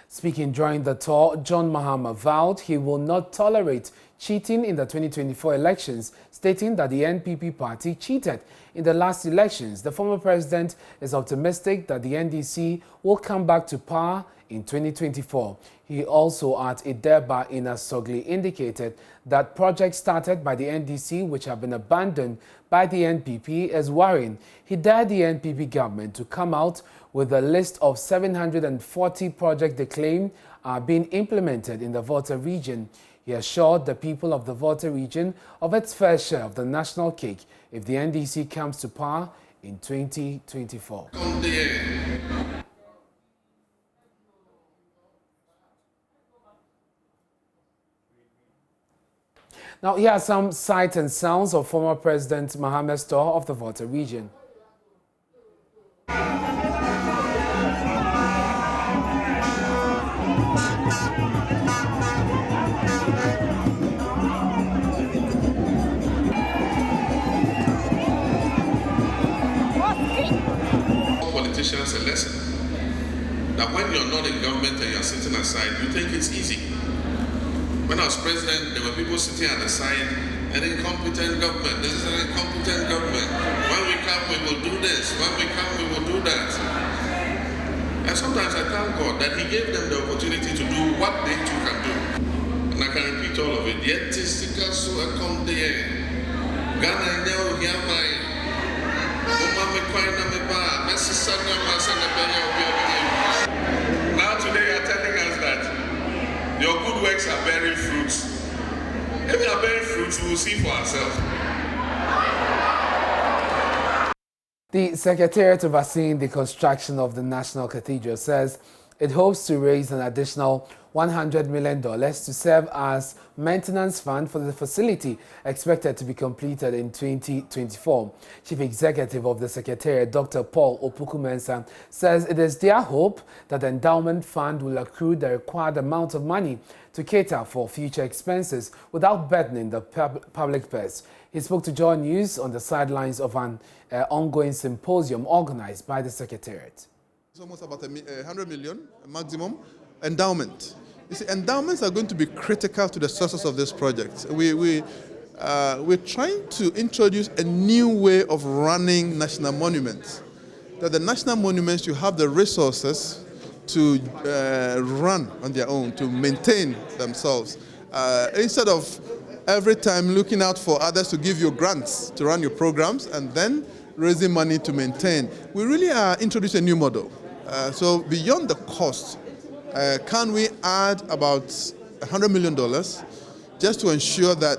S1: Speaking during the tour, John Mahama vowed he will not tolerate cheating in the 2024 elections, stating that the NPP party cheated in the last elections. The former president is optimistic that the NDC will come back to power in 2024. He also at a Durbar in Asogli indicated that projects started by the NDC which have been abandoned by the NPP is worrying. He dared the NPP government to come out with a list of 740 projects they claim are being implemented in the Volta region. He assured the people of the Volta region of its fair share of the national cake if the NDC comes to power in 2024. Now, here are some sights and sounds of former President Mahama's tour of the Volta region.
S14: Politicians a lesson that when you're not in government and you're sitting aside, you think it's easy. When I was president, there were people sitting at the side, an incompetent government. This is an incompetent government. When we come, we will do this. When we come, we will do that. And sometimes I thank God that He gave them the opportunity to do what they too can do. And I can repeat all of it. Yet tistika so come there. Ghana nyao hiamai. Umami kwaina meba. Mesisanya masana benya obi. Now today you are telling us that your good works are bearing fruits. If they are bearing fruits, we will see for ourselves.
S1: The Secretariat overseeing the construction of the National Cathedral says it hopes to raise an additional $100 million to serve as maintenance fund for the facility, expected to be completed in 2024. Chief Executive of the Secretariat, Dr. Paul Opoku-Mensah, says it is their hope that the endowment fund will accrue the required amount of money to cater for future expenses without burdening the public purse. He spoke to Joy News on the sidelines of an ongoing symposium organized by the Secretariat.
S15: It's almost about 100 million maximum endowment. You see, endowments are going to be critical to the success of this project. We're trying to introduce a new way of running national monuments. That the national monuments, you have the resources to run on their own, to maintain themselves. Instead of every time looking out for others to give you grants to run your programs and then raising money to maintain. We really are introducing a new model. So beyond the cost, can we add about $100 million just to ensure that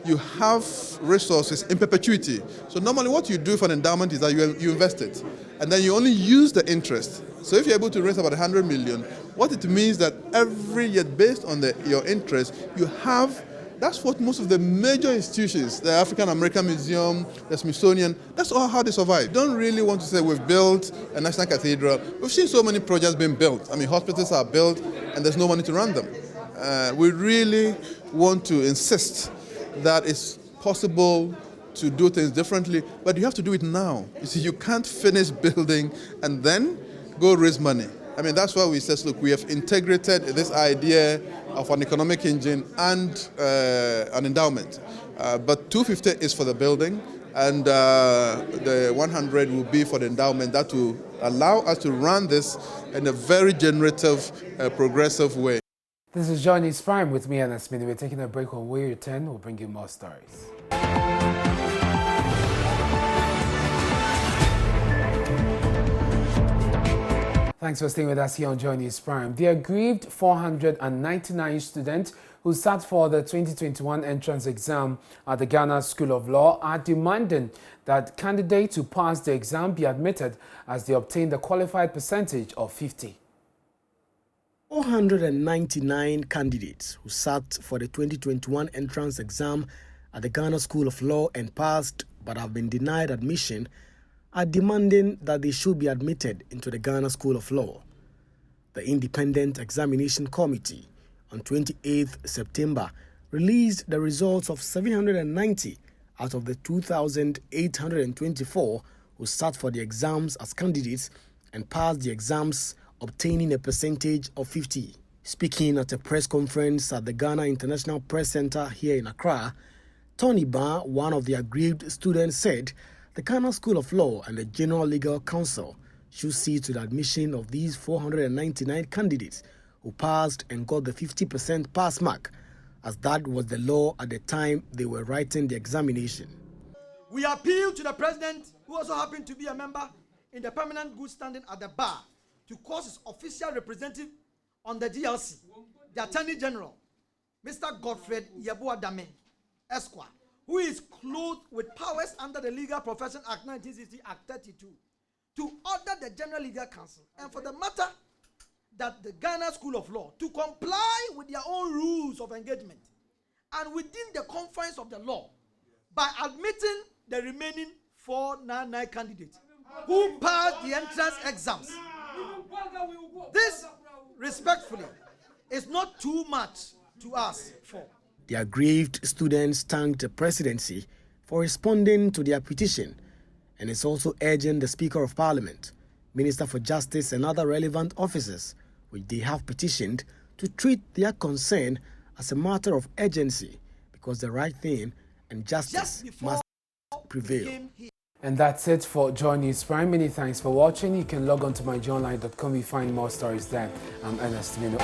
S15: you have resources in perpetuity? So normally what you do for an endowment is that you invest it, and then you only use the interest. So if you're able to raise about 100 million, what it means that every year, based on your interest, you have. That's what most of the major institutions, the African American Museum, the Smithsonian, that's all how they survive. Don't really want to say we've built a national cathedral. We've seen so many projects being built. I mean, hospitals are built and there's no money to run them. We really want to insist that it's possible to do things differently, but you have to do it now. You see, you can't finish building and then go raise money. I mean, that's why we said, look, we have integrated this idea of an economic engine and an endowment. But 250 is for the building, and the 100 will be for the endowment. That will allow us to run this in a very generative, progressive way.
S1: This is Johnny's Prime with me, Anas Mini. We're taking a break. When we return, we'll bring you more stories. Thanks for staying with us here on Johnny's Prime. The aggrieved 499 students who sat for the 2021 entrance exam at the Ghana School of Law are demanding that candidates who pass the exam be admitted as they obtain the qualified percentage of 50.
S5: 499 candidates who sat for the 2021 entrance exam at the Ghana School of Law and passed but have been denied admission are demanding that they should be admitted into the Ghana School of Law. The Independent Examination Committee on 28th September released the results of 790 out of the 2,824 who sat for the exams as candidates and passed the exams, obtaining a percentage of 50. Speaking at a press conference at the Ghana International Press Center here in Accra, Tony Ba, one of the aggrieved students, said the Ghana School of Law and the General Legal Council should see to the admission of these 499 candidates who passed and got the 50% pass mark, as that was the law at the time they were writing the examination.
S16: We appeal to the President, who also happened to be a member in the permanent good standing at the bar, to cause his official representative on the DLC, the Attorney General, Mr. Godfred Yeboah-Dame, Esquire, who is clothed with powers under the Legal Profession Act 1960, Act 32, to order the General Legal Council, and for the matter that the Ghana School of Law, to comply with their own rules of engagement and within the confines of the law by admitting the remaining 499 candidates who passed the entrance exams. This, respectfully, is not too much to ask for.
S5: The aggrieved students thanked the presidency for responding to their petition and is also urging the Speaker of Parliament, Minister for Justice and other relevant officers, which they have petitioned, to treat their concern as a matter of urgency because the right thing and justice must prevail.
S1: And that's it for Johnny's Prime. Many thanks for watching. You can log on to myjournline.com. You find more stories there. I'm Ernest Mino.